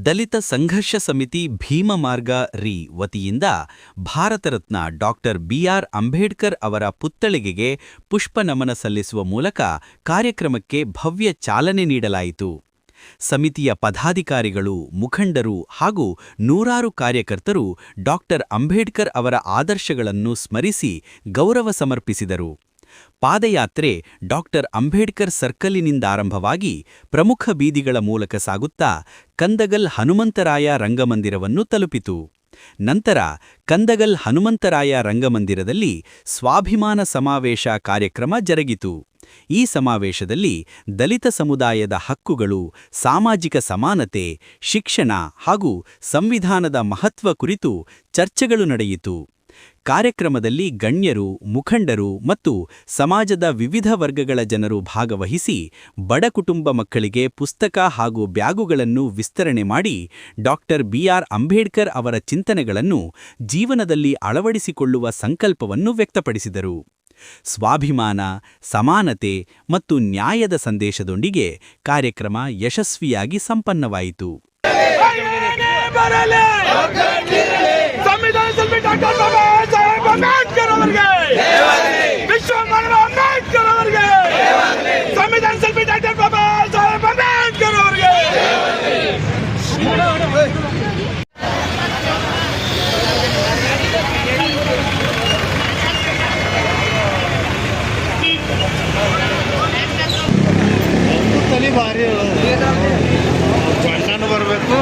ದಲಿತ ಸಂಘರ್ಷ ಸಮಿತಿ ಭೀಮಮಾರ್ಗ ರಿ ವತಿಯಿಂದ ಭಾರತರತ್ನ ಡಾಕ್ಟರ್ ಬಿಆರ್ ಅಂಬೇಡ್ಕರ್ ಅವರ ಪುತ್ಥಳಿಗೆಗೆ ಪುಷ್ಪನಮನ ಸಲ್ಲಿಸುವ ಮೂಲಕ ಕಾರ್ಯಕ್ರಮಕ್ಕೆ ಭವ್ಯ ಚಾಲನೆ ನೀಡಲಾಯಿತು. ಸಮಿತಿಯ ಪದಾಧಿಕಾರಿಗಳು, ಮುಖಂಡರು ಹಾಗೂ ನೂರಾರು ಕಾರ್ಯಕರ್ತರು ಡಾಕ್ಟರ್ ಅಂಬೇಡ್ಕರ್ ಅವರ ಆದರ್ಶಗಳನ್ನು ಸ್ಮರಿಸಿ ಗೌರವ ಸಮರ್ಪಿಸಿದರು. ಪಾದಯಾತ್ರೆ ಡಾಕ್ಟರ್ ಅಂಬೇಡ್ಕರ್ ಸರ್ಕಲಿನಿಂದಾರಂಭವಾಗಿ ಪ್ರಮುಖ ಬೀದಿಗಳ ಮೂಲಕ ಸಾಗುತ್ತಾ ಕಂದಗಲ್ ಹನುಮಂತರಾಯ ರಂಗಮಂದಿರವನ್ನು ತಲುಪಿತು. ನಂತರ ಕಂದಗಲ್ ಹನುಮಂತರಾಯ ರಂಗಮಂದಿರದಲ್ಲಿ ಸ್ವಾಭಿಮಾನ ಸಮಾವೇಶ ಕಾರ್ಯಕ್ರಮ ಜರುಗಿತು. ಈ ಸಮಾವೇಶದಲ್ಲಿ ದಲಿತ ಸಮುದಾಯದ ಹಕ್ಕುಗಳು, ಸಾಮಾಜಿಕ ಸಮಾನತೆ, ಶಿಕ್ಷಣ ಹಾಗೂ ಸಂವಿಧಾನದ ಮಹತ್ವ ಕುರಿತು ಚರ್ಚೆಗಳು ನಡೆಯಿತು. ಕಾರ್ಯಕ್ರಮದಲ್ಲಿ ಗಣ್ಯರು, ಮುಖಂಡರು ಮತ್ತು ಸಮಾಜದ ವಿವಿಧ ವರ್ಗಗಳ ಜನರು ಭಾಗವಹಿಸಿ ಬಡ ಕುಟುಂಬ ಮಕ್ಕಳಿಗೆ ಪುಸ್ತಕ ಹಾಗೂ ಬ್ಯಾಗುಗಳನ್ನು ವಿಸ್ತರಣೆ ಮಾಡಿ ಡಾಕ್ಟರ್ ಬಿಆರ್ ಅಂಬೇಡ್ಕರ್ ಅವರ ಚಿಂತನೆಗಳನ್ನು ಜೀವನದಲ್ಲಿ ಅಳವಡಿಸಿಕೊಳ್ಳುವ ಸಂಕಲ್ಪವನ್ನು ವ್ಯಕ್ತಪಡಿಸಿದರು. ಸ್ವಾಭಿಮಾನ, ಸಮಾನತೆ ಮತ್ತು ನ್ಯಾಯದ ಸಂದೇಶದೊಂದಿಗೆ ಕಾರ್ಯಕ್ರಮ ಯಶಸ್ವಿಯಾಗಿ ಸಂಪನ್ನವಾಯಿತು. ಭಾರಿ ಜಂಡಾನು ಬರಬೇಕು.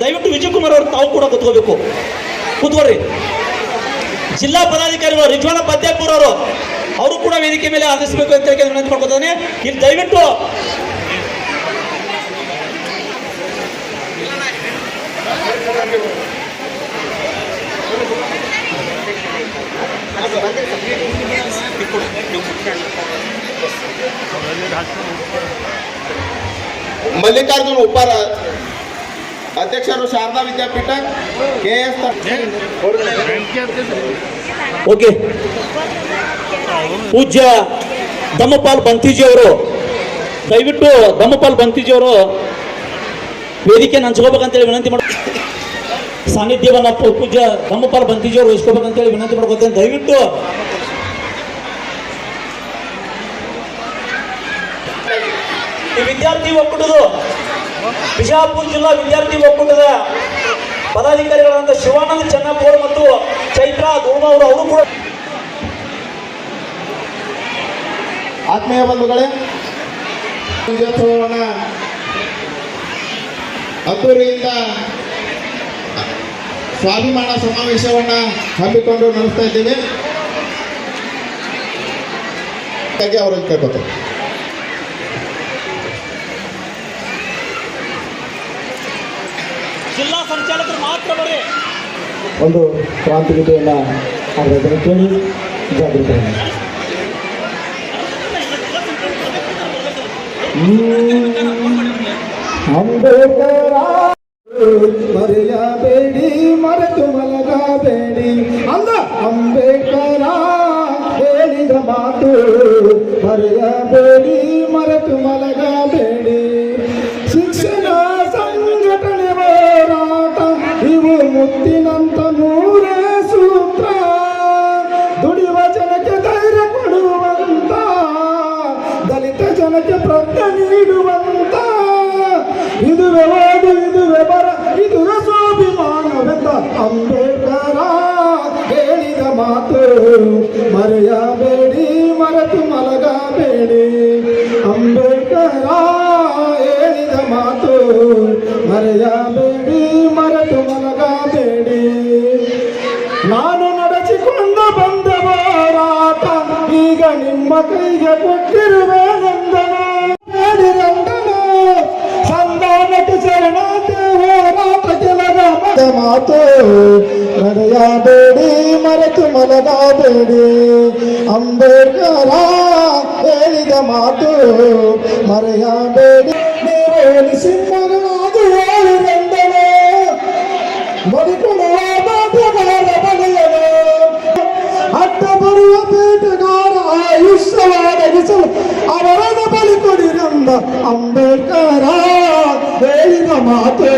ದಯವಿಟ್ಟು ವಿಜಯಕುಮಾರ್ ಅವರು ತಾವು ಕೂಡ ಕೂತ್ಕೊಳ್ರಿ. ಜಿಲ್ಲಾ ಪದಾಧಿಕಾರಿಗಳು ರಿಜ್ವಾನ ಪದ್ಯಾಪುರ ಅವರು ಕೂಡ ವೇದಿಕೆ ಮೇಲೆ ಆದೇಶಿಸಬೇಕು ಅಂತ ಹೇಳಿ ವಿನಂತಿ ಮಾಡ್ಕೊತಾನೆ. ಇಲ್ಲಿ ದಯವಿಟ್ಟು ಮಲ್ಲಿಕಾರ್ಜುನ್ ಉಪ್ಪಾರ ಅಧ್ಯಕ್ಷರು ಶಾರದಾ ವಿದ್ಯಾಪೀಠ KS. ಓಕೆ, ಪೂಜ್ಯ ಧಮ್ಮಪಾಲ್ ಬಂತೀಜಿ ಅವರು ದಯವಿಟ್ಟು ಧಮ್ಮಪಾಲ್ ಬಂತೀಜಿ ಅವರು ವೇದಿಕೆ ಹಂಚ್ಕೋಬೇಕಂತೇಳಿ ವಿನಂತಿ ಮಾಡ ಸಾನ್ನಿಧ್ಯವನ್ನು ಪೂಜ್ಯ ಧಮ್ಮಪಾಲ್ ಬಂತೀಜಿ ಅವರು ವಹಿಸ್ಕೋಬೇಕಂತೇಳಿ ವಿನಂತಿ ಮಾಡ್ಕೊತೇನೆ. ದಯವಿಟ್ಟು ಈ ವಿದ್ಯಾರ್ಥಿ ಒಕ್ಕೂಟದ ಬಿಜಾಪುರ ಜಿಲ್ಲಾ ವಿದ್ಯಾರ್ಥಿ ಒಕ್ಕೂಟದ ಪದಾಧಿಕಾರಿಗಳಾದ ಶಿವಾನಂದ ಚೆನ್ನಪ್ಪವರು ಮತ್ತು ಚೈತ್ರಾ ಧೂಮ ಅವರು ಕೂಡ ಆತ್ಮೀಯ ಬಂಧುಗಳೇ, ಅದ್ದೂರಿಯಿಂದ ಸ್ವಾಭಿಮಾನ ಸಮಾವೇಶವನ್ನ ಹಮ್ಮಿಕೊಂಡು ನಡೆಸ್ತಾ ಇದ್ದೇವೆ. ಹಾಗಾಗಿ ಅವರಲ್ಲಿ ಕೇಳ್ಕೊತಾರೆ. ಜಿಲ್ಲಾ ಸಂಚಾಲಕರು ಮಾತ್ರ ಬರೀ ಒಂದು ಕ್ರಾಂತಿ ಗೀತೆಯನ್ನು ಅದನ್ನು ಕೇಳಿ ಜಾಗೃತಿ. ಅಂಬೇಡ್ಕರ ಮರೆಯಬೇಡಿ, ಮರೆತು ಮಲಗಬೇಡಿ ಅಂದ ಅಂಬೇಡ್ಕರ ಹೇಳಿದ ಮಾತು. ಮರೆಯಬೇಡಿ, ಮರೆತು ಮಲಗಬೇಡಿ. ಶಿಕ್ಷಣ ಸಂಘಟನೆ ಹೋರಾಟ ಇವು ಮುತ್ತಿನಂತ ಮೂರೇ ಸೂತ್ರ. ದುಡಿಯುವ ಜನಕ್ಕೆ ಧೈರ್ಯ ಕೊಡುವಂತ, ದಲಿತ ಜನಕ್ಕೆ ಪ್ರಜ್ಞೆ ನೀಡುವಂತ, ಇದುವೇ ಓದು ಇದುವೇ ಬರ ಇದುವೇ ಸ್ವಾಭಿಮಾನವೆಂದ ಅಂಬೇಡ್ಕರ ಹೇಳಿದ ಮಾತು. ಮರೆಯಬೇಡಿ, ಮರೆತು ಮಲಗಬೇಡಿ. ಅಂಬೇಡ್ಕರ ಹೇಳಿದ ಮಾತು. ಮರೆಯಬೇಡಿ, ಮರೆತು ಮಲಗಬೇಡಿ. ನಾನು ನಡೆಸಿಕೊಂಡು ಬಂದ ಹೋರಾಟ ಈಗ ನಿಮ್ಮ ಕೈಗೆ ಕೊಟ್ಟಿರುವೆ ನಂದನು. ಹೇಳಿರಂದನು ಸಂಧಾನಕ್ಕೆ ಶರಣಾತೆ ಹೋರಾಟ ಕೆಲಗ ಮಾತು. ನಡೆಯಬೇಡಿ, ಮರೆತು ಮಲಗಬೇಡಿ. ಅಂಬೇಡ್ಕರ ಹೇಳಿದ ಮಾತು. ಮರೆಯಬೇಡಿ. ನೀವೇನು ಸಿಂಹನಾದು ಹೇಳಿರಂದನು. ಬದುಕುವ ಮಾತುಗಾರ ಬಗೆಯನು. ಅಡ್ಡ ಬರುವ ಬೇಟೆಗಾರ ಆಯುಷ್ಯವಾಗಿಸಲು ಅವರನ್ನು ಬಲಿ ಕೊಡಿರಂದ ಅಂಬೇಡ್ಕರ ಹೇಳಿದ ಮಾತು.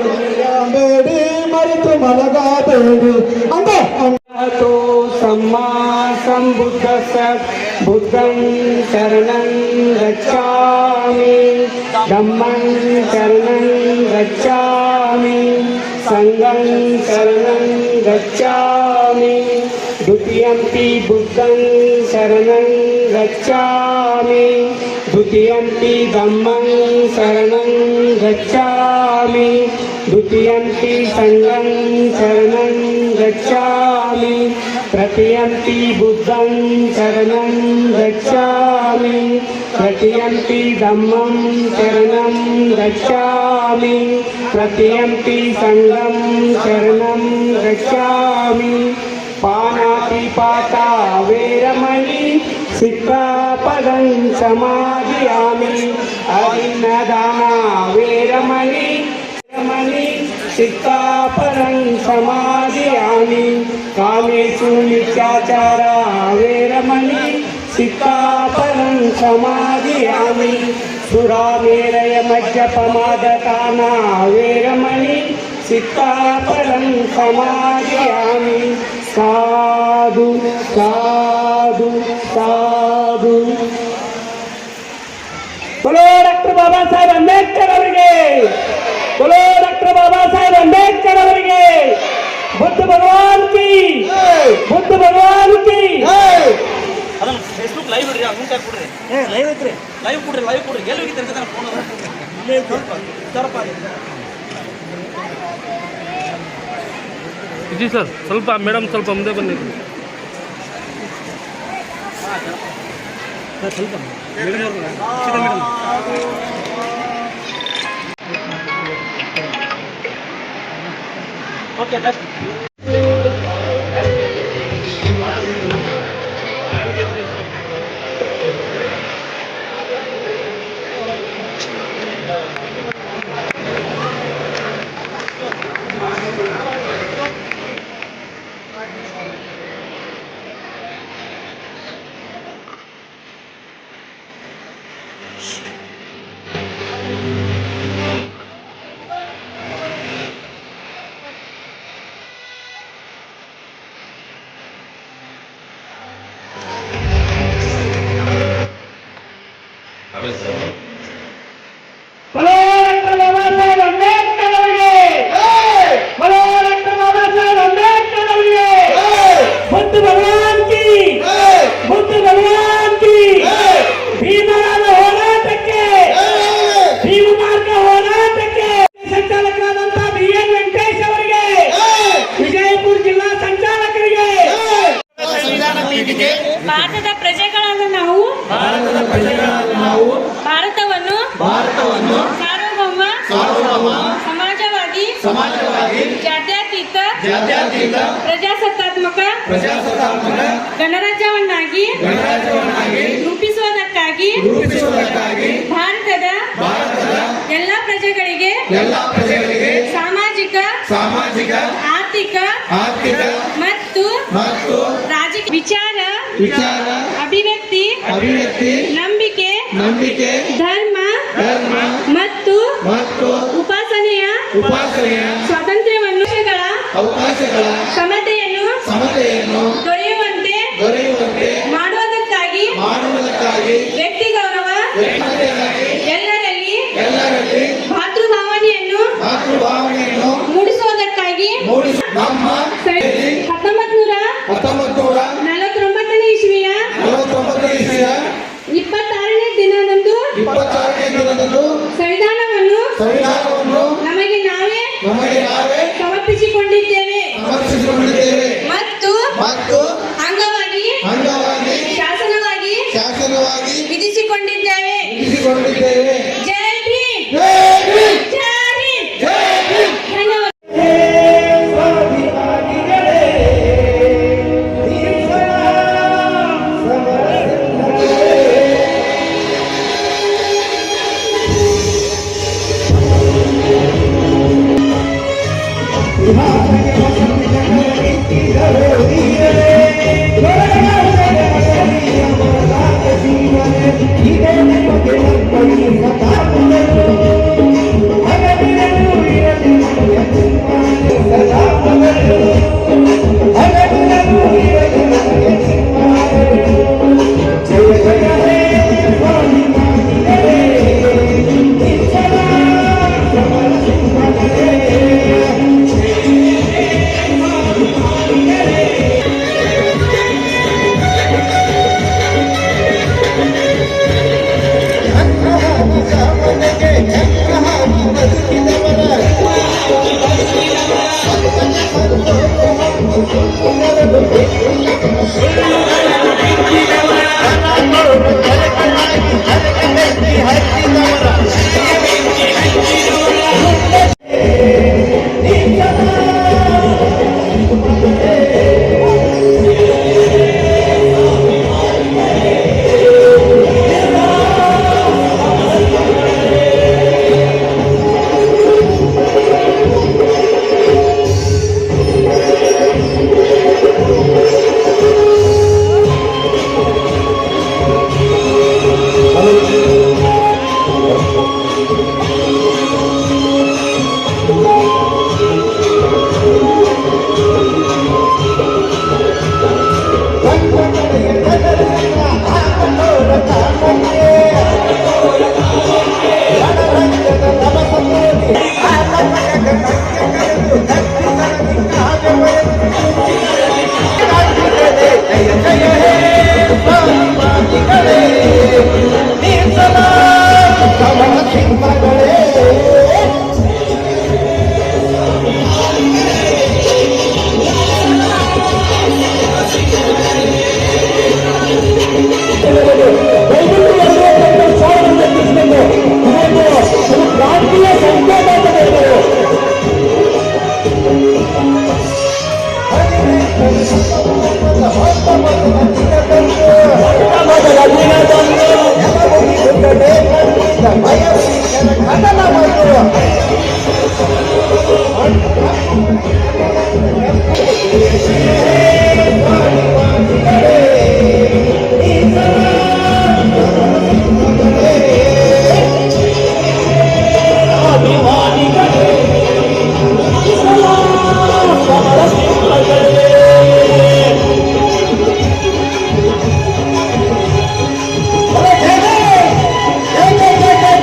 ಮರೆಯಬೇಡಿ, ಮರೆತು ಮಲಗಬೇಡಿ ಅಂತ तो सम्मा संबुद्धस्य बुद्धं शरणं गच्छामि, धम्मं शरणं गच्छामि, संघं शरणं गच्छामि, द्वितीयंपि बुद्धं शरणं गच्छामि, द्वितीयंपि धम्मं शरणं गच्छामि, द्वितीयंपि संघं शरणं गच्छामि, तृतीयंपि बुद्धं शरणं गच्छामि, तृतीयंपि धम्मं शरणं गच्छामि, तृतीयंपि संघं शरणं गच्छामि. पानातिपाता वेरमणि सिक्खापदं समादयामि. अभिन्नदाना वेरमणि सिक्खापदं समादयामि. कामेषु मिथ्याचारा वेरमणि सिक्खापदं समादयामि. सुरामेरय मद्यपमादपाना वेरमणि सिक्खापदं समादयामि. साधु साधु साधु. बोलो डॉक्टर बाबा साहेब अंबेडकर ಅವರಿಗೆ, बोलो डॉक्टर बाबा साहेब अंबेडकर ಅವರಿಗೆ. बुद्ध भगवान की, बुद्ध भगवान की. ಅದನ್ನ ಫೇಸ್ಬುಕ್ ಲೈವ್ ಇಡ್ರಿ, ಅದನ್ನ ಕೈ ಕೊಡ್ರಿ. ಲೈವ್ ಐತ್ರಿ, ಲೈವ್ ಕೊಡ್ರಿ, ಲೈವ್ ಕೊಡ್ರಿ. ಎಲ್ಲಿ ಹೋಗಿದ್ರಿ ಅಂತ ಫೋನ್ ಅದ ಇಲ್ಲೇ ತರಪ जी सर ಸ್ವಲ್ಪ ಮೇಡಮ್ ಸ್ವಲ್ಪ ಮುಂದೆ ಬನ್ನಿ. ಸ್ವಲ್ಪ ಓಕೆ ಸಂಚಾಲಕರಾದಂತಹ BN ವೆಂಕಟೇಶ್ ಅವರಿಗೆ ಸಾರ್ವಭೌಮ ಸಮಾಜವಾದಿ ಜಾತ್ಯತೀತ ಪ್ರಜಾಸತ್ತಾತ್ಮಕ ಗಣರಾಜ್ಯವನ್ನಾಗಿ ರೂಪಿಸುವುದಕ್ಕಾಗಿ ಭಾರತದ ಎಲ್ಲ ಪ್ರಜೆಗಳಿಗೆ ಸಾಮಾಜಿಕ ಆರ್ಥಿಕ ಮತ್ತು ರಾಜಕೀಯ ವಿಚಾರ ಅಭಿವ್ಯಕ್ತಿ ನಂಬಿಕೆ ಧರ್ಮ ಮತ್ತು ಉಪಾಸನೆಯ ಸ್ವಾತಂತ್ರ್ಯವನ್ನು ಅವಕಾಶಗಳ ಸಮತೆಯನ್ನು ದೊರೆಯುವಂತೆ ಮಾಡುವುದಕ್ಕಾಗಿ ವ್ಯಕ್ತಿ ಗೌರವ ಎಲ್ಲರಲ್ಲಿ ಭಾತೃಭಾವನೆಯನ್ನು ಮೂಡಿಸುವುದಕ್ಕಾಗಿ 1949ನೇ ಇಸ್ವಿಯ 26ನೇ ದಿನದಂದು ಸಂವಿಧಾನವನ್ನು ನಮಗೆ ನಾವೇ ಸಮರ್ಪಿಸಿಕೊಂಡಿದ್ದೇವೆ ಮತ್ತು ಅಂಗವಾಗಿ ಶಾಸನವಾಗಿ ವಿಧಿಸಿಕೊಂಡಿದ್ದೇವೆ. ಜೈ ಭೀಮ್. ಜೈ ಭೀಮ್. ಧನ್ಯವಾದ.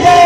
ಜೈ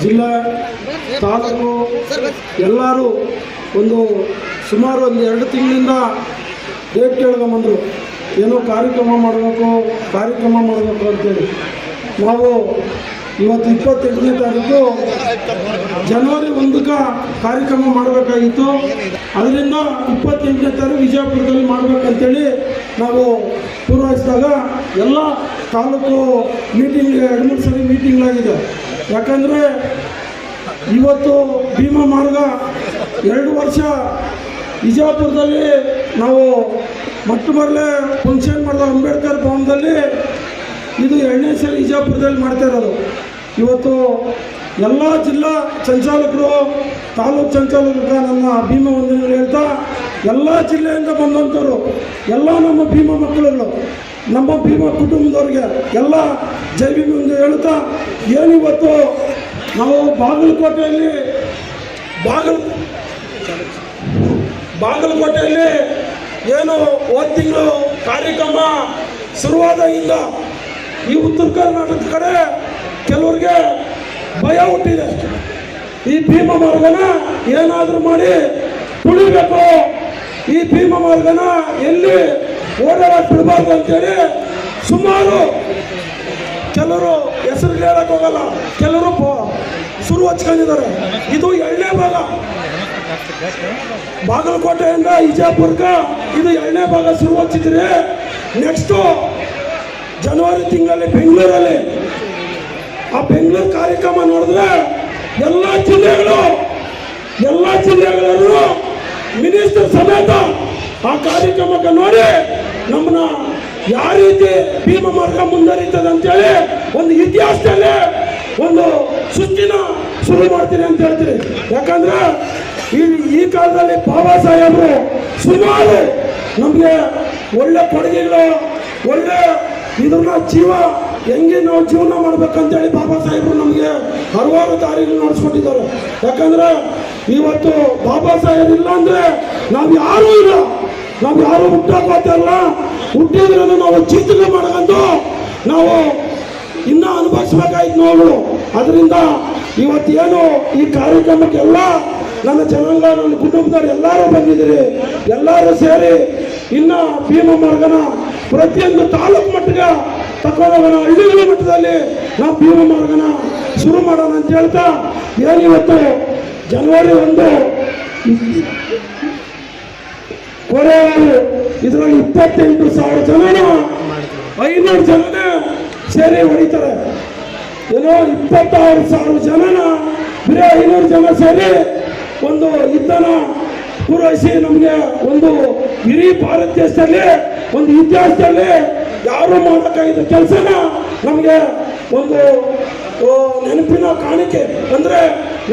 ಜಿಲ್ಲೆ ತಾಲೂಕು ಎಲ್ಲರೂ ಸುಮಾರು 2 ತಿಂಗಳಿಂದ ಡೇಟ್ ಕೇಳ್ಕೊಂಬಂದರು. ಏನೋ ಕಾರ್ಯಕ್ರಮ ಮಾಡಬೇಕು ಅಂತೇಳಿ. ನಾವು ಇವತ್ತು 28ನೇ ತಾರೀಕು ಜನವರಿ 1ಕ್ಕೆ ಕಾರ್ಯಕ್ರಮ ಮಾಡಬೇಕಾಗಿತ್ತು. ಅದರಿಂದ 28ನೇ ತಾರೀಕು ವಿಜಯಪುರದಲ್ಲಿ ಮಾಡಬೇಕಂತೇಳಿ ನಾವು ಪೂರೈಸಿದಾಗ ಎಲ್ಲ ತಾಲೂಕು ಮೀಟಿಂಗ್ 2-3 ಸರಿ ಮೀಟಿಂಗ್ಲಾಗಿದೆ. ಯಾಕಂದರೆ ಇವತ್ತು ಭೀಮಾ ಮಾರ್ಗ 2 ವರ್ಷ ವಿಜಯಪುರದಲ್ಲಿ ನಾವು ಮೊಟ್ಟಮೊದಲೇ ಫಂಕ್ಷನ್ ಮಾಡಿದ ಅಂಬೇಡ್ಕರ್ ಭವನದಲ್ಲಿ, ಇದು 2ನೇ ಸರಿ ವಿಜಯಪುರದಲ್ಲಿ ಮಾಡ್ತಾ ಇರೋದು. ಇವತ್ತು ಎಲ್ಲ ಜಿಲ್ಲಾ ಸಂಚಾಲಕರು, ತಾಲೂಕು ಸಂಚಾಲಕರು ನನ್ನ ಭೀಮಾ ವಂದನೆಗಳು ಹೇಳ್ತಾ, ಎಲ್ಲ ಜಿಲ್ಲೆಯಿಂದ ಬಂದಂಥವ್ರು, ಎಲ್ಲ ನಮ್ಮ ಭೀಮಾ ಮಕ್ಕಳುಗಳು, ನಮ್ಮ ಭೀಮಾ ಕುಟುಂಬದವ್ರಿಗೆ ಎಲ್ಲ ಜೈ ಭೀಮ್ ಎಂದು ಹೇಳ್ತಾ, ಏನಿವತ್ತು ನಾವು ಬಾಗಲಕೋಟೆಯಲ್ಲಿ ಏನು ಹೋದ ತಿಂಗಳು ಕಾರ್ಯಕ್ರಮ ಶುರುವಾದಾಗಿಂದ ಈ ಉತ್ತರ ಕರ್ನಾಟಕದ ಕಡೆ ಕೆಲವ್ರಿಗೆ ಭಯ ಹುಟ್ಟಿದೆ. ಈ ಭೀಮಾ ಮಾರ್ಗನ ಏನಾದರೂ ಮಾಡಿ ತುಳಿಬೇಕು, ಈ ಭೀಮಾ ಮಾರ್ಗನ ಎಲ್ಲಿ ಓಡಾಡಕ್ಕೆ ಬಿಡಬಾರ್ದು ಅಂತೇಳಿ ಸುಮಾರು ಕೆಲವರು ಹೆಸರು ಹೇಳಕ್ಕೆ ಹೋಗಲ್ಲ, ಕೆಲವರು ಶುರು ಹಚ್ಕೊಂಡಿದ್ದಾರೆ. ಇದು 2ನೇ ಭಾಗ, ಬಾಗಲಕೋಟೆಯಿಂದ ವಿಜಯಪುರಕ್ಕೆ ಇದು 2ನೇ ಭಾಗ ಶುರು ಹಚ್ಚಿದ್ರೆ, ನೆಕ್ಸ್ಟು ಜನವರಿ ತಿಂಗಳಲ್ಲಿ ಬೆಂಗಳೂರಲ್ಲಿ ಆ ಬೆಂಗಳೂರು ಕಾರ್ಯಕ್ರಮ ನೋಡಿದ್ರೆ ಎಲ್ಲ ಜಿಲ್ಲೆಗಳಲ್ಲೂ ಮಿನಿಸ್ಟರ್ ಸಮೇತ ಆ ಕಾರ್ಯಕ್ರಮಕ್ಕೆ ನೋಡಿ ನಮ್ಮನ್ನ ಯಾವ ರೀತಿ ಭೀಮಾ ಮಾರ್ಗ ಮುಂದುವರಿತದೆ ಅಂತೇಳಿ ಒಂದು ಇತಿಹಾಸದಲ್ಲೇ ಒಂದು ಸುತ್ತಿನ ಶುರು ಮಾಡ್ತೀನಿ ಅಂತ ಹೇಳ್ತೀರಿ. ಯಾಕಂದ್ರೆ ಈ ಕಾಲದಲ್ಲಿ ಬಾಬಾ ಸಾಹೇಬರು ಸುಮಾರು ನಮಗೆ ಒಳ್ಳೆ ಕೊಡುಗೆಗಳು, ಒಳ್ಳೆ ಇದನ್ನ ಹೆಂಗೆ ನಾವು ಜೀವನ ಮಾಡ್ಬೇಕಂತೇಳಿ ಬಾಬಾ ಸಾಹೇಬರು ನಮಗೆ ಹಲವಾರು ದಾರಿಗಳು ನಡೆಸ್ಕೊಟ್ಟಿದ್ದಾರೆ. ಯಾಕಂದ್ರೆ ಇವತ್ತು ಬಾಬಾ ಸಾಹೇಬ್ ಇಲ್ಲ ಅಂದ್ರೆ ನಾವು ಯಾರೂ ಇಲ್ಲ, ನಾವು ಯಾರು ಹುಟ್ಟೋಕೋತಿಲ್ಲ. ಹುಟ್ಟಿದ್ರೆ ನಾವು ಚಿಂತನೆ ಮಾಡ್ಕೊಂಡು ನಾವು ಇನ್ನೂ ಅನುಭವಿಸ್ಬೇಕಾಯ್ತು ನೋವುಗಳು. ಅದರಿಂದ ಇವತ್ತೇನು ಈ ಕಾರ್ಯಕ್ರಮಕ್ಕೆಲ್ಲ ನನ್ನ ಜನಾಂಗ, ನನ್ನ ಕುಟುಂಬದವ್ರು ಎಲ್ಲರೂ ಬಂದಿದ್ದೀರಿ. ಎಲ್ಲರೂ ಸೇರಿ ಇನ್ನು ಭೀಮಾ ಮಾರ್ಗನ ಪ್ರತಿಯೊಂದು ತಾಲೂಕು ಮಟ್ಟಿಗೆ ತಗೊಂಡೋಗೋಣ, ಹಳ್ಳಿಗಳ ಮಟ್ಟದಲ್ಲಿ ನಾವು ಭೀಮಾ ಮಾರ್ಗನ ಶುರು ಮಾಡೋಣ ಅಂತ ಹೇಳ್ತಾ, ಏನಿವತ್ತು ಜನವರಿ 1 ಕೊನೆಯವರು ಇದರಲ್ಲಿ 28,000 ಜನನ 500 ಜನನೇ ಸೇರಿ ಹೊಡಿತಾರೆ. ಏನೋ 26,000 ಜನನ ಬರೀ 500 ಜನ ಸೇರಿ ಒಂದು ಯುದ್ಧನ ಪೂರೈಸಿ ನಮಗೆ ಒಂದು ಇಡೀ ಭಾರತ ದೇಶದಲ್ಲಿ ಒಂದು ಇತಿಹಾಸದಲ್ಲಿ ಯಾರು ಮಾಡೋಕ್ಕಾಗಿದ್ದ ಕೆಲಸನ ನಮಗೆ ಒಂದು ನೆನಪಿನ ಕಾಣಿಕೆ. ಅಂದರೆ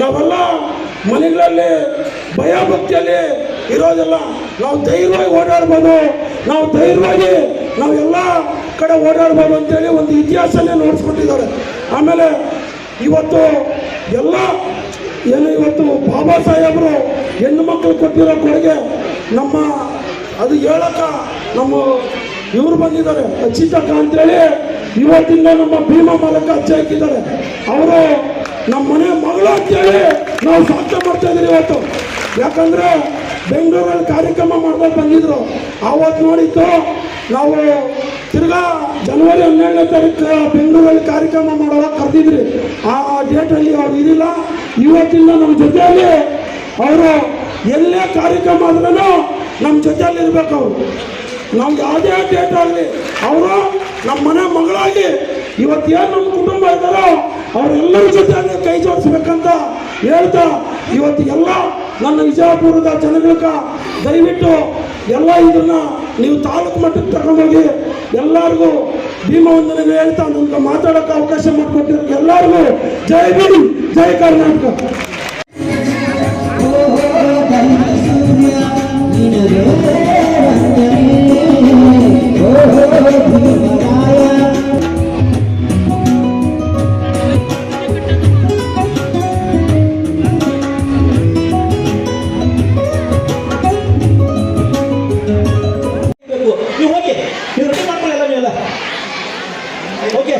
ನಾವೆಲ್ಲ ಮನೆಗಳಲ್ಲಿ ಭಯ ಭಕ್ತಿಯಲ್ಲಿ ಇರೋದೆಲ್ಲ, ನಾವು ಧೈರ್ಯವಾಗಿ ಓಡಾಡ್ಬೋದು, ನಾವು ಧೈರ್ಯವಾಗಿ ನಾವೆಲ್ಲ ಕಡೆ ಓಡಾಡ್ಬೋದು ಅಂತೇಳಿ ಒಂದು ಇತಿಹಾಸನೇ ನೋಡಿಸ್ಕೊಟ್ಟಿದ್ದಾರೆ. ಆಮೇಲೆ ಇವತ್ತು ಎಲ್ಲ ಏನು ಇವತ್ತು ಬಾಬಾ ಸಾಹೇಬರು ಹೆಣ್ಣು ಮಕ್ಕಳು ಕೊಟ್ಟಿರೋ ಕೊಡುಗೆ ನಮ್ಮ ಅದು ಹೇಳಕ್ಕ ನಮ್ಮ ಇವರು ಬಂದಿದ್ದಾರೆ ಅಚ್ಚಿತಕ್ಕ ಅಂತೇಳಿ, ಇವತ್ತಿಂದ ನಮ್ಮ ಭೀಮಾ ಮಾಲಕ ಅಚ್ಚೆ ಹಾಕಿದ್ದಾರೆ. ಅವರು ನಮ್ಮ ಮನೆ ಮಗಳು ಅಂತೇಳಿ ನಾವು ಸಾಧ್ಯ ಮಾಡ್ತಾ ಇದ್ದೀವಿ ಇವತ್ತು. ಯಾಕಂದರೆ ಬೆಂಗಳೂರಲ್ಲಿ ಕಾರ್ಯಕ್ರಮ ಮಾಡಿದಾಗ ಬಂದಿದ್ರು, ಆವತ್ತು ನೋಡಿತ್ತು ನಾವು ತಿರ್ಗಾ ಜನವರಿ 12ನೇ ತಾರೀಕು ಬೆಂಗಳೂರಲ್ಲಿ ಕಾರ್ಯಕ್ರಮ ಮಾಡೋವಾಗ ಕರೆದಿದ್ರಿ. ಆ ಡೇಟಲ್ಲಿ ಅವ್ರು ಇರಿಲ್ಲ. ಇವತ್ತಿಂದ ನಮ್ಮ ಜೊತೆಯಲ್ಲಿ ಅವರು ಎಲ್ಲೇ ಕಾರ್ಯಕ್ರಮ ಆದ್ರೂ ನಮ್ಮ ಜೊತೆಯಲ್ಲಿ ಇರಬೇಕು. ಅವರು ನಾವು ಯಾವುದೇ ಡೇಟ್ ಆಗಲಿ ಅವರು ನಮ್ಮ ಮನೆ ಮಗಳಾಗಿ ಇವತ್ತೇನು ನಮ್ಮ ಕುಟುಂಬ ಇದ್ದಾರೋ ಅವರೆಲ್ಲರ ಜೊತೆಯಲ್ಲಿ ಕೈ ಜೋಡಿಸ್ಬೇಕಂತ ಹೇಳ್ತಾ, ಇವತ್ತು ಎಲ್ಲ ನನ್ನ ವಿಜಯಪುರದ ಜನಗಳಿಗೆ ದಯವಿಟ್ಟು ಎಲ್ಲ ಇದನ್ನ ನೀವು ತಾಲೂಕು ಮಟ್ಟಕ್ಕೆ ತಗೊಂಡೋಗಿ ಎಲ್ಲರಿಗೂ ಭೀಮಾ ವಂದನೆಗಳು ಹೇಳ್ತಾ ನಮ್ಗೆ ಮಾತಾಡೋಕ್ಕೆ ಅವಕಾಶ ಮಾಡಿಕೊಟ್ಟಿರೋ ಎಲ್ಲರಿಗೂ ಜೈ ಭೀಮ್, ಜೈ ಕರ್ನಾಟಕ. ನೀವು ಹೋಗಿ, ನೀವು ರೆಡಿ ಮಾಡ್ಕೊಳ್ಳಿ ಎಲ್ಲ ನೀವೆಲ್ಲ. ಓಕೆ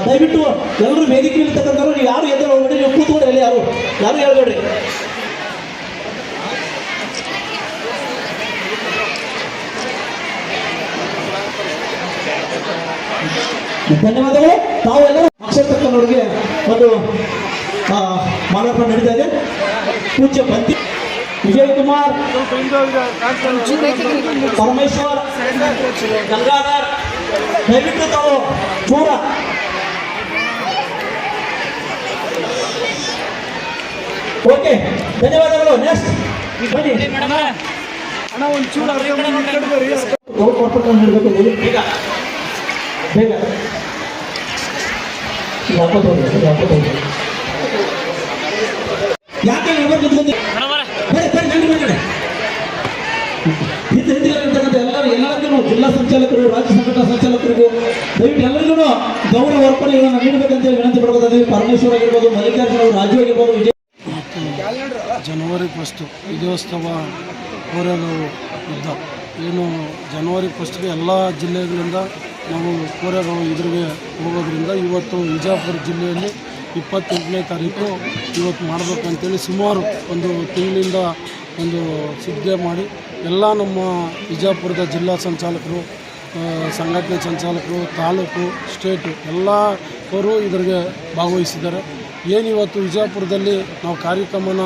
ದಯವಿಟ್ಟು ಎಲ್ಲರೂ ವೇದಿಕೆ ಇರ್ತಕ್ಕಂಥವ್ರು ನೀವು ಯಾರು ಎದ್ದು ಹೋಗ್ಬೇಡಿ, ನೀವು ಕೂತ್ಕೊಂಡು ಅಲ್ಲಿ ಯಾರು ಹೇಳ್ಬೇಡ್ರಿ. ಧನ್ಯವಾದಗಳು. ತಾವೆಲ್ಲರೂ ಅಕ್ಷರ ತಕ್ಕಂಥವ್ರಿಗೆ ಒಂದು ಮಾಲಾರ್ಪಣೆ ನಡೀತಾ ಇದೆ. ಪೂಜ್ಯ ಬಂತಿ ವಿಜಯ್ ಕುಮಾರ್, ಪರಮೇಶ್ವರ್, ಗಂಗಾಧರ್, ದಯವಿಟ್ಟು ತಾವು ಚೂರ ಓಕೆ. ಧನ್ಯವಾದಗಳು. ನೆಕ್ಸ್ಟ್ ಬನ್ನಿ ಅಣ್ಣ ಒಂಚೂರು ಹೇಳಬೇಕು ಬೇಗ ಬೇಗ ಯಾಕೆ ಎಲ್ಲರಿಗೂ ಜಿಲ್ಲಾ ಸಂಚಾಲಕರು, ರಾಜ್ಯ ಸಂಘಟನಾ ಸಂಚಾಲಕರಿಗೂ ದಯವಿಟ್ಟು ಎಲ್ಲರಿಗೂ ಗೌರವ ಅರ್ಪಣೆಗಳನ್ನು ನೀಡಬೇಕಂತೇಳಿ ವಿನಂತಿ ಪಡ್ಕೋತೀವಿ. ಪರಮೇಶ್ವರ್ ಆಗಿರ್ಬೋದು, ಮಲ್ಲಿಕಾರ್ಜುನ ಅವರು, ರಾಜು ಆಗಿರ್ಬೋದು, ವಿಜಯ್. ಜನವರಿ 1 ವಿಜಯೋತ್ಸವ ಕೋರೆಗಾಂವ್ ಯುದ್ಧ ಏನು ಜನವರಿ 1ಗೆ ಎಲ್ಲ ಜಿಲ್ಲೆಗಳಿಂದ ನಾವು ಕೋರೆಗಾಂವ್ ಇದ್ರಿಗೆ ಹೋಗೋದ್ರಿಂದ ಇವತ್ತು ವಿಜಯಪುರ ಜಿಲ್ಲೆಯಲ್ಲಿ 28ನೇ ತಾರೀಕು ಇವತ್ತು ಮಾಡಬೇಕಂತೇಳಿ ಸುಮಾರು ಒಂದು ತಿಂಗಳಿಂದ ಒಂದು ಸಿದ್ಧತೆ ಮಾಡಿ ಎಲ್ಲ ನಮ್ಮ ವಿಜಯಪುರದ ಜಿಲ್ಲಾ ಸಂಚಾಲಕರು, ಸಂಘಟನೆ ಸಂಚಾಲಕರು, ತಾಲೂಕು, ಸ್ಟೇಟು ಎಲ್ಲವರು ಇದರಿಗೆ ಭಾಗವಹಿಸಿದ್ದಾರೆ. ಏನಿವತ್ತು ವಿಜಯಪುರದಲ್ಲಿ ನಾವು ಕಾರ್ಯಕ್ರಮನ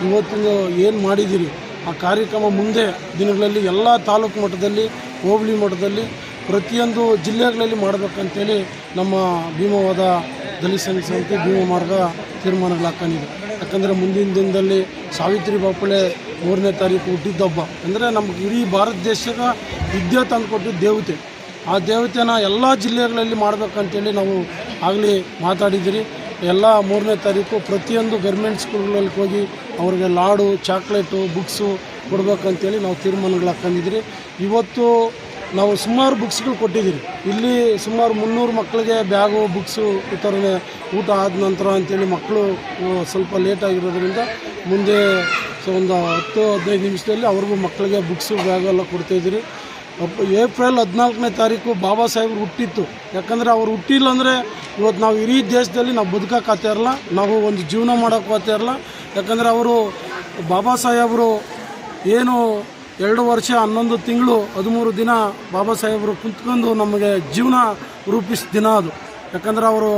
ಇವತ್ತಿನ ಏನು ಮಾಡಿದ್ದೀರಿ ಆ ಕಾರ್ಯಕ್ರಮ ಮುಂದೆ ದಿನಗಳಲ್ಲಿ ಎಲ್ಲ ತಾಲೂಕು ಮಟ್ಟದಲ್ಲಿ, ಹೋಬಳಿ ಮಟ್ಟದಲ್ಲಿ, ಪ್ರತಿಯೊಂದು ಜಿಲ್ಲೆಗಳಲ್ಲಿ ಮಾಡಬೇಕಂತೇಳಿ ನಮ್ಮ ಭೀಮವಾದ ದಲಿತ ಸಂಘ ಸಮಿತಿ ಭೀಮ ಮಾರ್ಗ ತೀರ್ಮಾನಗಳಾಕೊಂಡಿದೆ. ಯಾಕಂದರೆ ಮುಂದಿನ ದಿನದಲ್ಲಿ ಸಾವಿತ್ರಿಬಾಯಿ ಫುಲೆ 3ನೇ ತಾರೀಕು ಹುಟ್ಟಿದ್ದಬ್ಬ. ಅಂದರೆ ನಮಗೆ ಇಡೀ ಭಾರತ ದೇಶದ ವಿದ್ಯೆ ತಂದುಕೊಟ್ಟಿದ್ದ ದೇವತೆ. ಆ ದೇವತೆನ ಎಲ್ಲ ಜಿಲ್ಲೆಗಳಲ್ಲಿ ಮಾಡಬೇಕಂತೇಳಿ ನಾವು ಆಗಲಿ ಮಾತಾಡಿದ್ದೀರಿ. ಎಲ್ಲ 3ನೇ ತಾರೀಕು ಪ್ರತಿಯೊಂದು ಗೌರ್ಮೆಂಟ್ ಸ್ಕೂಲ್ಗಳಲ್ಲಿ ಹೋಗಿ ಅವ್ರಿಗೆ ಲಾಡು, ಚಾಕ್ಲೇಟು, ಬುಕ್ಸು ಕೊಡ್ಬೇಕಂತೇಳಿ ನಾವು ತೀರ್ಮಾನಗಳು ಹಾಕ್ಕೊಂಡಿದ್ದೀರಿ. ಇವತ್ತು ನಾವು ಸುಮಾರು ಬುಕ್ಸ್ಗಳು ಕೊಟ್ಟಿದ್ದೀರಿ. ಇಲ್ಲಿ ಸುಮಾರು 300 ಮಕ್ಕಳಿಗೆ ಬ್ಯಾಗು, ಬುಕ್ಸು ವಿತರಣೆ ಊಟ ಆದ ನಂತರ ಅಂಥೇಳಿ ಮಕ್ಕಳು ಸ್ವಲ್ಪ ಲೇಟಾಗಿರೋದ್ರಿಂದ ಮುಂದೆ ಒಂದು 10-15 ನಿಮಿಷದಲ್ಲಿ ಅವ್ರಿಗೂ ಮಕ್ಕಳಿಗೆ ಬುಕ್ಸು, ಬ್ಯಾಗೆಲ್ಲ ಕೊಡ್ತಾಯಿದ್ದೀರಿ. ಏಪ್ರಿಲ್ 14ನೇ ತಾರೀಕು ಬಾಬಾ ಸಾಹೇಬ್ರು ಹುಟ್ಟಿತ್ತು. ಯಾಕಂದರೆ ಅವ್ರು ಹುಟ್ಟಿಲ್ಲ ಅಂದರೆ ಇವತ್ತು ನಾವು ಇಡೀ ದೇಶದಲ್ಲಿ ನಾವು ಬದುಕೋಕ್ಕಾಗ್ತಾ ಇರಲ್ಲ, ನಾವು ಒಂದು ಜೀವನ ಮಾಡೋಕ್ಕೆ ಆಗ್ತಾ ಇರಲ್ಲ. ಯಾಕಂದರೆ ಅವರು ಬಾಬಾ ಸಾಹೇಬರು ಏನು 2 ವರ್ಷ 11 ತಿಂಗಳು 13 ದಿನ ಬಾಬಾ ಸಾಹೇಬರು ಕುಂತ್ಕೊಂಡು ನಮಗೆ ಜೀವನ ರೂಪಿಸಿದ ದಿನ ಅದು. ಯಾಕಂದರೆ ಅವರು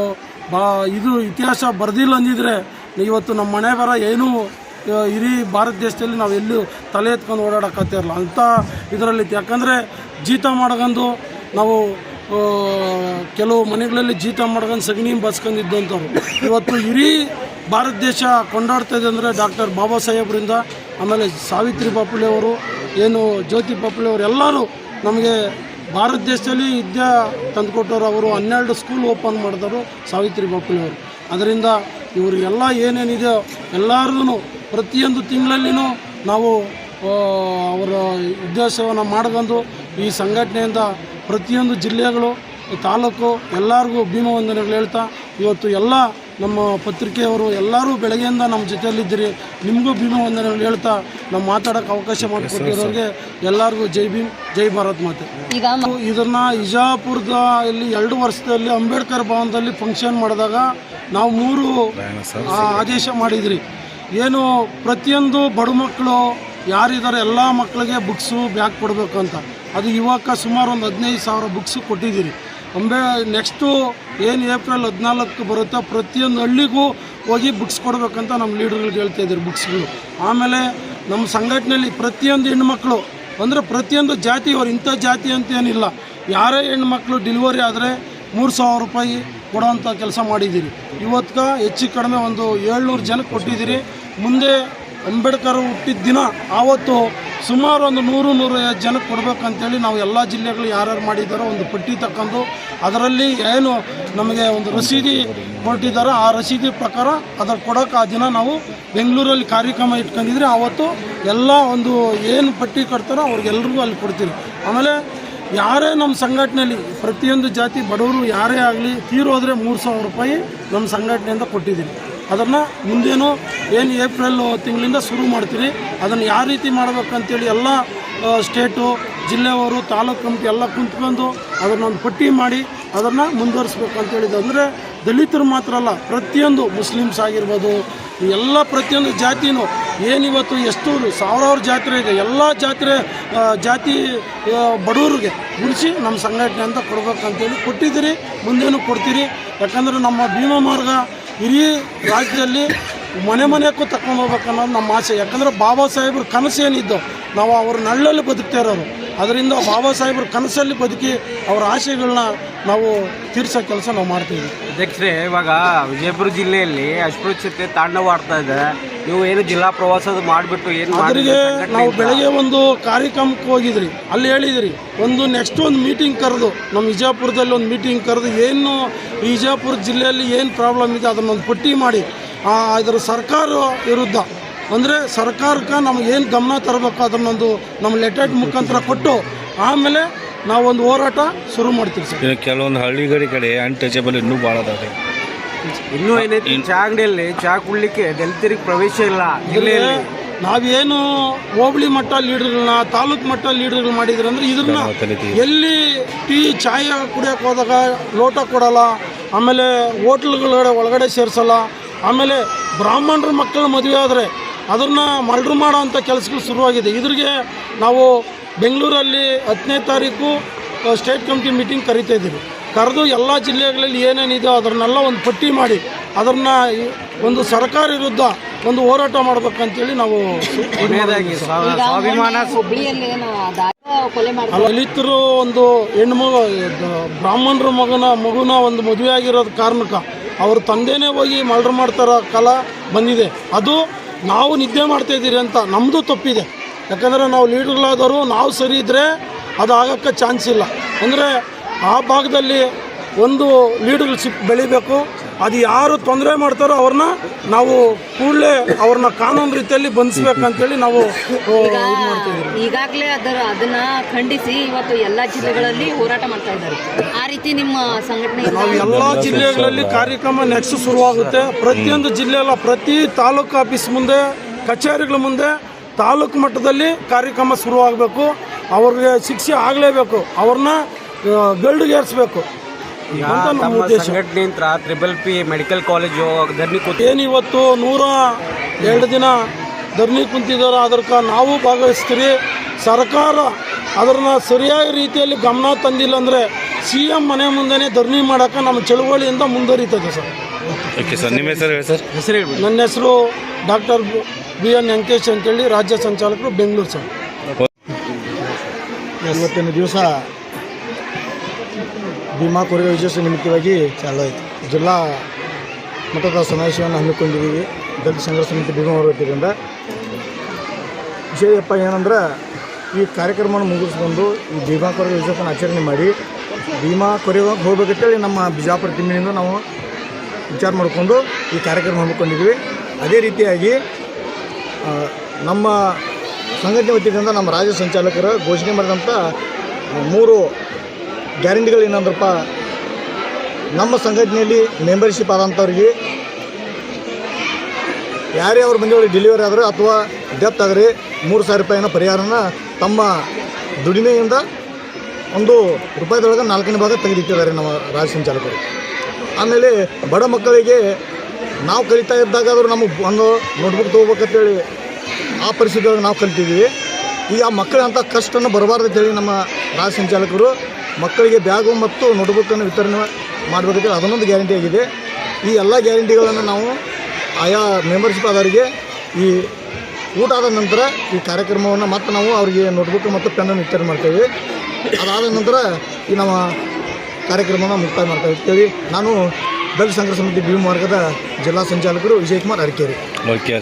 ಇದು ಇತಿಹಾಸ ಬರೆದಿಲ್ಲ ಅಂದಿದ್ರೆ ಇವತ್ತು ನಮ್ಮ ಮನೆ ಬರ ಏನೂ ಇಡೀ ಭಾರತ ದೇಶದಲ್ಲಿ ನಾವು ಎಲ್ಲೂ ತಲೆ ಎತ್ಕೊಂಡು ಓಡಾಡೋಕ್ಕಾಗ್ತಾ ಇರಲ್ಲ ಅಂಥ ಇದರಲ್ಲಿ. ಯಾಕಂದರೆ ಜೀತ ಮಾಡ್ಕೊಂಡು ನಾವು ಕೆಲವು ಮನೆಗಳಲ್ಲಿ ಜೀತ ಮಾಡ್ಕೊಂಡು ಸಗಣಿ ಬಸ್ಕೊಂಡಿದ್ದಂಥವ್ರು ಇವತ್ತು ಇಡೀ ಭಾರತ ದೇಶ ಕೊಂಡಾಡ್ತಾಯಿದೆ ಅಂದರೆ ಡಾಕ್ಟರ್ ಬಾಬಾ ಸಾಹೇಬ್ರಿಂದ, ಆಮೇಲೆ ಸಾವಿತ್ರಿಬಾಯಿ ಫುಲೆ ಅವರು, ಏನು ಜ್ಯೋತಿಬಾ ಫುಲೆ ಅವರು ಎಲ್ಲರೂ ನಮಗೆ ಭಾರತ ದೇಶದಲ್ಲಿ ವಿದ್ಯೆ ತಂದುಕೊಟ್ಟವರು. ಅವರು 12 ಸ್ಕೂಲ್ ಓಪನ್ ಮಾಡಿದವರು ಸಾವಿತ್ರಿಬಾಯಿ ಫುಲೆ ಅವರು. ಅದರಿಂದ ಇವರಿಗೆಲ್ಲ ಏನೇನಿದೆಯೋ ಎಲ್ಲರಿಗೂ ಪ್ರತಿಯೊಂದು ತಿಂಗಳಲ್ಲಿನೂ ನಾವು ಅವರ ಉದ್ದೇಶವನ್ನು ಮಾಡ್ಕೊಂಡು ಈ ಸಂಘಟನೆಯಿಂದ ಪ್ರತಿಯೊಂದು ಜಿಲ್ಲೆಗಳು, ತಾಲೂಕು ಎಲ್ಲರಿಗೂ ಭೀಮವಂದನೆಗಳು ಹೇಳ್ತಾ ಇವತ್ತು ಎಲ್ಲ ನಮ್ಮ ಪತ್ರಿಕೆಯವರು ಎಲ್ಲರೂ ಬೆಳಗ್ಗೆಯಿಂದ ನಮ್ಮ ಜೊತೆಯಲ್ಲಿದ್ದೀರಿ. ನಿಮಗೂ ಭೀಮವಂದನೆಗಳು ಹೇಳ್ತಾ ನಾವು ಮಾತಾಡೋಕ್ಕೆ ಅವಕಾಶ ಮಾಡಿಕೊಟ್ಟಿರೋರಿಗೆ ಎಲ್ಲರಿಗೂ ಜೈ ಭೀಮ್, ಜೈ ಭಾರತ್ ಮಾತೆ. ಇದನ್ನು ವಿಜಯಪುರದ ಇಲ್ಲಿ 2 ವರ್ಷದಲ್ಲಿ ಅಂಬೇಡ್ಕರ್ ಭವನದಲ್ಲಿ ಫಂಕ್ಷನ್ ಮಾಡಿದಾಗ ನಾವು 3 ಆದೇಶ ಮಾಡಿದ್ರಿ. ಏನು ಪ್ರತಿಯೊಂದು ಬಡ ಮಕ್ಕಳು ಯಾರಿದ್ದಾರೆ ಎಲ್ಲ ಮಕ್ಕಳಿಗೆ ಬುಕ್ಸು, ಬ್ಯಾಗ್ ಕೊಡಬೇಕು ಅಂತ. ಅದು ಇವಾಗ ಸುಮಾರು ಒಂದು 15,000 ಬುಕ್ಸು ಕೊಟ್ಟಿದ್ದೀರಿ. ನೆಕ್ಸ್ಟು ಏನು ಏಪ್ರಿಲ್ 14 ಬರುತ್ತೋ ಪ್ರತಿಯೊಂದು ಹಳ್ಳಿಗೂ ಹೋಗಿ ಬುಕ್ಸ್ ಕೊಡಬೇಕಂತ ನಮ್ಮ ಲೀಡರ್ಗಳಿಗೆ ಹೇಳ್ತಾ ಇದ್ದೀರಿ ಬುಕ್ಸ್ಗಳು. ಆಮೇಲೆ ನಮ್ಮ ಸಂಘಟನೆಯಲ್ಲಿ ಪ್ರತಿಯೊಂದು ಹೆಣ್ಮಕ್ಳು ಅಂದರೆ ಪ್ರತಿಯೊಂದು ಜಾತಿ, ಅವ್ರು ಇಂಥ ಜಾತಿ ಅಂತ ಏನಿಲ್ಲ, ಯಾರೇ ಹೆಣ್ಮಕ್ಳು ಡೆಲಿವರಿ ಆದರೆ 3,000 ರೂಪಾಯಿ ಕೊಡೋವಂಥ ಕೆಲಸ ಮಾಡಿದ್ದೀರಿ. ಇವತ್ತು ಹೆಚ್ಚು ಕಡಿಮೆ ಒಂದು 700 ಜನಕ್ಕೆ ಕೊಟ್ಟಿದ್ದೀರಿ. ಮುಂದೆ ಅಂಬೇಡ್ಕರ್ ಹುಟ್ಟಿದ ದಿನ ಆವತ್ತು ಸುಮಾರು ಒಂದು 100-150 ಜನಕ್ಕೆ ಕೊಡಬೇಕಂತೇಳಿ ನಾವು ಎಲ್ಲ ಜಿಲ್ಲೆಗಳು ಯಾರ್ಯಾರು ಮಾಡಿದ್ದಾರೋ ಒಂದು ಪಟ್ಟಿ ತಗೊಂಡು ಅದರಲ್ಲಿ ಏನು ನಮಗೆ ಒಂದು ರಸೀದಿ ಕೊಟ್ಟಿದ್ದಾರೋ ಆ ರಸೀದಿ ಪ್ರಕಾರ ಅದರ ಕೊಡೋಕೆ ಆ ದಿನ ನಾವು ಬೆಂಗಳೂರಲ್ಲಿ ಕಾರ್ಯಕ್ರಮ ಇಟ್ಕೊಂಡಿದ್ರೆ ಆವತ್ತು ಎಲ್ಲ ಒಂದು ಏನು ಪಟ್ಟಿ ಕೊಡ್ತಾರೋ ಅವ್ರಿಗೆಲ್ರಿಗೂ ಅಲ್ಲಿ ಕೊಡ್ತೀವಿ. ಆಮೇಲೆ ಯಾರೇ ನಮ್ಮ ಸಂಘಟನೆಯಲ್ಲಿ ಪ್ರತಿಯೊಂದು ಜಾತಿ ಬಡವರು ಯಾರೇ ಆಗಲಿ ತೀರೋದ್ರೆ 3,000 ರೂಪಾಯಿ ನಮ್ಮ ಸಂಘಟನೆಯಿಂದ ಕೊಟ್ಟಿದ್ದೀವಿ. ಅದನ್ನು ಮುಂದೇನು ಏನು ಏಪ್ರಿಲ್ ತಿಂಗಳಿಂದ ಶುರು ಮಾಡ್ತೀವಿ. ಅದನ್ನು ಯಾವ ರೀತಿ ಮಾಡಬೇಕಂತೇಳಿ ಎಲ್ಲ ಸ್ಟೇಟು, ಜಿಲ್ಲೆಯವರು ತಾಲೂಕು ಕಮಿಟಿ ಎಲ್ಲ ಕುಂತ್ಕೊಂಡು ಅದನ್ನೊಂದು ಪಟ್ಟಿ ಮಾಡಿ ಅದನ್ನು ಮುಂದುವರಿಸ್ಬೇಕು ಅಂತ ಹೇಳಿದ್ದು. ಅಂದರೆ ದಲಿತರು ಮಾತ್ರ ಅಲ್ಲ, ಪ್ರತಿಯೊಂದು ಮುಸ್ಲಿಮ್ಸ್ ಆಗಿರ್ಬೋದು, ಎಲ್ಲ ಪ್ರತಿಯೊಂದು ಜಾತಿನೂ ಏನಿವತ್ತು ಎಷ್ಟು ಸಾವಿರಾರು ಜಾತ್ರೆ ಇದೆ, ಎಲ್ಲ ಜಾತಿ ಬಡವರಿಗೆ ಗುಡಿಸಿ ನಮ್ಮ ಸಂಘಟನೆ ಅಂತ ಕೊಡ್ಬೇಕಂತೇಳಿ ಕೊಟ್ಟಿದ್ದೀರಿ, ಮುಂದೇನು ಕೊಡ್ತೀರಿ. ಯಾಕಂದರೆ ನಮ್ಮ ಭೀಮಾ ಮಾರ್ಗ ಇಡೀ ರಾಜ್ಯದಲ್ಲಿ ಮನೆ ಮನೆಗೂ ತಗೊಂಡು ಹೋಗ್ಬೇಕನ್ನೋದು ನಮ್ಮ ಆಸೆ. ಯಾಕಂದರೆ ಬಾಬಾ ಸಾಹೇಬ್ರ ಕನಸು ಏನಿದ್ದು ನಾವು ಅವ್ರ ನಳ್ಳಲ್ಲಿ ಬದುಕ್ತಾ ಇರೋರು, ಅದರಿಂದ ಬಾಬಾ ಸಾಹೇಬ್ರ ಕನಸಲ್ಲಿ ಬದುಕಿ ಅವರ ಆಸೆಗಳನ್ನ ನಾವು ತೀರ್ಸೋ ಕೆಲಸ ನಾವು ಮಾಡ್ತೀವಿ. ಅಧ್ಯಕ್ಷರೇ, ಇವಾಗ ವಿಜಯಪುರ ಜಿಲ್ಲೆಯಲ್ಲಿ ಅಸ್ಪೃಶ್ಯತೆ ತಾಂಡವಾಡ್ತಾ ಇದೆ. ನೀವು ಏನು ಜಿಲ್ಲಾ ಪ್ರವಾಸದ ಮಾಡಿಬಿಟ್ಟು ಏನು ಅದರಿಗೆ ನಾವು ಬೆಳಗ್ಗೆ ಒಂದು ಕಾರ್ಯಕ್ರಮಕ್ಕೆ ಹೋಗಿದ್ರಿ, ಅಲ್ಲಿ ಹೇಳಿದ್ರಿ ಒಂದು ನೆಕ್ಸ್ಟ್ ಒಂದು ಮೀಟಿಂಗ್ ಕರೆದು ನಮ್ಮ ವಿಜಯಪುರದಲ್ಲಿ ಒಂದು ಮೀಟಿಂಗ್ ಕರೆದು ಏನು ಈ ವಿಜಯಪುರ ಜಿಲ್ಲೆಯಲ್ಲಿ ಏನು ಪ್ರಾಬ್ಲಮ್ ಇದೆ ಅದನ್ನೊಂದು ಪಟ್ಟಿ ಮಾಡಿ ಇದರ ಸರ್ಕಾರ ವಿರುದ್ಧ ಅಂದರೆ ಸರ್ಕಾರಕ್ಕೆ ನಮಗೇನು ಗಮನ ತರಬೇಕು ಅದನ್ನೊಂದು ನಮ್ಮ ಲೆಟರ್ ಮುಖಾಂತರ ಕೊಟ್ಟು ಆಮೇಲೆ ನಾವೊಂದು ಹೋರಾಟ ಶುರು ಮಾಡ್ತೀವಿ ಸರ್. ಕೆಲವೊಂದು ಹಳ್ಳಿಗಡಿ ಕಡೆ ಅನ್ಟಚಬಲ್ ಇನ್ನೂ ಭಾಳ ಅದಾವೆ. ಇನ್ನೂ ಏನೈತಿ, ಚಾ ಅಂಗಡಿಯಲ್ಲಿ ಚಾ ಕುಡ್ಲಿಕ್ಕೆ ದಲಿತರಿಗೆ ಪ್ರವೇಶ ಇಲ್ಲ ಜಿಲ್ಲೆಯಲ್ಲಿ. ನಾವೇನು ಹೋಬಳಿ ಮಟ್ಟ ಲೀಡರ್ಗಳನ್ನ ತಾಲೂಕು ಮಟ್ಟ ಲೀಡರ್ಗಳು ಮಾಡಿದ್ರೆ ಅಂದರೆ ಇದನ್ನ ಎಲ್ಲಿ ಟೀ ಚಾಯ್ ಕುಡಿಯೋಕೆ ಹೋದಾಗ ಲೋಟ ಕೊಡಲ್ಲ, ಆಮೇಲೆ ಹೋಟ್ಲ್ಗಳ ಒಳಗಡೆ ಸೇರಿಸಲ್ಲ, ಆಮೇಲೆ ಬ್ರಾಹ್ಮಣರ ಮಕ್ಕಳ ಮದುವೆ ಆದರೆ ಅದನ್ನು ಮರ್ಡ್ರ್ ಮಾಡೋ ಅಂಥ ಕೆಲಸಗಳು ಶುರುವಾಗಿದೆ. ಇದ್ರಿಗೆ ನಾವು ಬೆಂಗಳೂರಲ್ಲಿ 10ನೇ ತಾರೀಕು ಸ್ಟೇಟ್ ಕಮಿಟಿ ಮೀಟಿಂಗ್ ಕರಿತಾ ಇದ್ದೀವಿ. ಕರೆದು ಎಲ್ಲ ಜಿಲ್ಲೆಗಳಲ್ಲಿ ಏನೇನಿದೆ ಅದನ್ನೆಲ್ಲ ಒಂದು ಪಟ್ಟಿ ಮಾಡಿ ಅದನ್ನು ಒಂದು ಸರ್ಕಾರ ವಿರುದ್ಧ ಒಂದು ಹೋರಾಟ ಮಾಡ್ಬೇಕಂತೇಳಿ ನಾವು ದಲಿತರು ಒಂದು ಹೆಣ್ಮಗು ಬ್ರಾಹ್ಮಣರ ಮಗುನ ಒಂದು ಮದುವೆ ಆಗಿರೋದು ಕಾರಣಕ್ಕೆ ಅವ್ರ ತಂದೆನೇ ಹೋಗಿ ಮರ್ಡರ್ ಮಾಡ್ತಾರೋ ಕಾಲ ಬಂದಿದೆ. ಅದು ನಾವು ನಿದ್ದೆ ಮಾಡ್ತಾಯಿದ್ದೀರಿ ಅಂತ ನಮ್ಮದು ತಪ್ಪಿದೆ. ಯಾಕಂದರೆ ನಾವು ಲೀಡರ್ಗಳಾದವರು ನಾವು ಸರಿ ಇದ್ದರೆ ಅದು ಆಗೋಕ್ಕೆ ಚಾನ್ಸ್ ಇಲ್ಲ. ಅಂದರೆ ಆ ಭಾಗದಲ್ಲಿ ಒಂದು ಲೀಡರ್ಶಿಪ್ ಬೆಳಿಬೇಕು. ಅದು ಯಾರು ತೊಂದರೆ ಮಾಡ್ತಾರೋ ಅವ್ರನ್ನ ನಾವು ಕೂಡಲೇ ಅವ್ರನ್ನ ಕಾನೂನು ರೀತಿಯಲ್ಲಿ ಬಂಧಿಸ್ಬೇಕಂತೇಳಿ ನಾವು ಈಗಾಗಲೇ ಅದನ್ನ ಖಂಡಿಸಿ ಇವತ್ತು ಎಲ್ಲ ಜಿಲ್ಲೆಗಳಲ್ಲಿ ಹೋರಾಟ ಮಾಡ್ತಾ ಇದ್ದಾರೆ. ಆ ರೀತಿ ನಿಮ್ಮ ಸಂಘಟನೆ ನಾವು ಎಲ್ಲ ಜಿಲ್ಲೆಗಳಲ್ಲಿ ಕಾರ್ಯಕ್ರಮ ನೆಕ್ಸ್ಟ್ ಶುರುವಾಗುತ್ತೆ. ಪ್ರತಿಯೊಂದು ಜಿಲ್ಲೆಯಲ್ಲ, ಪ್ರತಿ ತಾಲೂಕು ಆಫೀಸ್ ಮುಂದೆ, ಕಚೇರಿಗಳ ಮುಂದೆ ತಾಲೂಕು ಮಟ್ಟದಲ್ಲಿ ಕಾರ್ಯಕ್ರಮ ಶುರುವಾಗಬೇಕು. ಅವ್ರಿಗೆ ಶಿಕ್ಷೆ ಆಗಲೇಬೇಕು, ಅವ್ರನ್ನ ಗಲ್ಡಿಗೇರಿಸಬೇಕು ಅಂತ ನಮ್ಮ ಉದ್ದೇಶ. ಸಂಘಟನೆಯಿಂದ ತ್ರಿಬಲ್-ಪಿ ಮೆಡಿಕಲ್ ಕಾಲೇಜು ಧರಣಿ ಏನಿವತ್ತು 102 ದಿನ ಧರಣಿ ಕುಂತಿದ್ದಾರೆ, ಅದಕ್ಕೆ ನಾವು ಭಾಗವಹಿಸ್ತೀರಿ. ಸರ್ಕಾರ ಅದನ್ನು ಸರಿಯಾದ ರೀತಿಯಲ್ಲಿ ಗಮನ ತಂದಿಲ್ಲ ಅಂದರೆ CM ಮನೆ ಮುಂದೆನೇ ಧರಣಿ ಮಾಡೋಕ್ಕೆ ನಮ್ಮ ಚಳುವಳಿಯಿಂದ ಮುಂದುವರಿತದೆ ಸರ್. ಓಕೆ ಸರ್, ನಿಮ್ಮ ಹೆಸರು ಹೇಳಿ ಸರ್. ನನ್ನ ಹೆಸರು ಡಾಕ್ಟರ್ BN ವೆಂಕಟೇಶ್ ಅಂತೇಳಿ, ರಾಜ್ಯ ಸಂಚಾಲಕರು, ಬೆಂಗಳೂರು ಸರ್. ಇವತ್ತಿನ ದಿವಸ ಭೀಮಾ ಕೊರವೆ ವಿಜಯೋತ್ಸವ ನಿಮಿತ್ತವಾಗಿ ಚಾಲು ಆಯಿತು. ಜಿಲ್ಲಾ ಮಟ್ಟದ ಸಮಾವೇಶವನ್ನು ಹಮ್ಮಿಕೊಂಡಿದ್ದೀವಿ ದಲಿತ ಸಂಘರ್ಷ ಸಮಿತಿ ಭೀಮಾ ವತಿಯಿಂದ. ವಿಷಯಪ್ಪ ಏನಂದ್ರೆ, ಈ ಕಾರ್ಯಕ್ರಮವನ್ನು ಮುಗಿಸ್ಕೊಂಡು ಈ ಭೀಮಾ ಕೊರವೆ ವಿಜಯೋತ್ಸವನ ಆಚರಣೆ ಮಾಡಿ ಭೀಮಾ ಕೊರವೆ ಹೋಗ್ಬೇಕಂತೇಳಿ ನಮ್ಮ ಬಿಜಾಪುರ ಟೀಮಿನಿಂದ ನಾವು ವಿಚಾರ ಮಾಡಿಕೊಂಡು ಈ ಕಾರ್ಯಕ್ರಮ ಹಮ್ಮಿಕೊಂಡಿದ್ವಿ. ಅದೇ ರೀತಿಯಾಗಿ ನಮ್ಮ ಸಂಘಟನೆ ವತಿಯಿಂದ ನಮ್ಮ ರಾಜ್ಯ ಸಂಚಾಲಕರು ಘೋಷಣೆ ಮಾಡಿದಂಥ 3 ಗ್ಯಾರಂಟಿಗಳು ಏನಂದ್ರಪ್ಪ, ನಮ್ಮ ಸಂಘಟನೆಯಲ್ಲಿ ಮೆಂಬರ್ಶಿಪ್ ಆದಂಥವ್ರಿಗೆ ಯಾರೇ ಅವ್ರ ಮನೆಯೊಳಗೆ ಡೆಲಿವರಿ ಆದರೆ ಅಥವಾ ಡೆತ್ ಆದರೆ 3,000 ರೂಪಾಯಿನ ಪರಿಹಾರನ ತಮ್ಮ ದುಡಿಮೆಯಿಂದ ₹1 4ನೇ ಭಾಗ ತೆಗೆದಿಟ್ಟಿದ್ದಾರೆ ನಮ್ಮ ರಾಜ್ಯ ಸಂಚಾಲಕರು. ಆಮೇಲೆ ಬಡ ಮಕ್ಕಳಿಗೆ ನಾವು ಕಲಿತಾ ಇದ್ದಾಗಾದರೂ ನಮಗೆ ಒಂದು ನೋಟ್ಬುಕ್ ತೊಗೋಬೇಕಂತೇಳಿ ಆ ಪರಿಸ್ಥಿತಿಯೊಳಗೆ ನಾವು ಕಲಿತಿದ್ದೀವಿ. ಈಗ ಆ ಮಕ್ಕಳಂಥ ಕಷ್ಟನ ಬರಬಾರ್ದು ಅಂತೇಳಿ ನಮ್ಮ ರಾಜ್ಯ ಸಂಚಾಲಕರು ಮಕ್ಕಳಿಗೆ ಬ್ಯಾಗು ಮತ್ತು ನೋಟ್ಬುಕ್ಕನ್ನು ವಿತರಣೆ ಮಾಡಬೇಕಂತೇಳಿ ಅದನ್ನೊಂದು ಗ್ಯಾರಂಟಿ ಆಗಿದೆ. ಈ ಎಲ್ಲ ಗ್ಯಾರಂಟಿಗಳನ್ನು ನಾವು ಆಯಾ ಮೆಂಬರ್ಶಿಪ್ ಆದವರಿಗೆ ಈ ಊಟ ಆದ ನಂತರ ಈ ಕಾರ್ಯಕ್ರಮವನ್ನು ಮತ್ತು ನಾವು ಅವರಿಗೆ ನೋಟ್ಬುಕ್ ಮತ್ತು ಪೆನ್ನನ್ನು ವಿತರಣೆ ಮಾಡ್ತೇವೆ. ಅದಾದ ನಂತರ ಈ ನಮ್ಮ ಕಾರ್ಯಕ್ರಮವನ್ನು ಮುಕ್ತಾಯ ಮಾಡ್ತಾ ಇರ್ತೇವೆ. ನಾನು ದಲಿತ ಸಂಘರ್ಷ ಸಮಿತಿ ಭೀಮಾ ಮಾರ್ಗದ ಜಿಲ್ಲಾ ಸಂಚಾಲಕರು ವಿಜಯಕುಮಾರ್ ಅರಕೇರಿ. ಓಕೆ.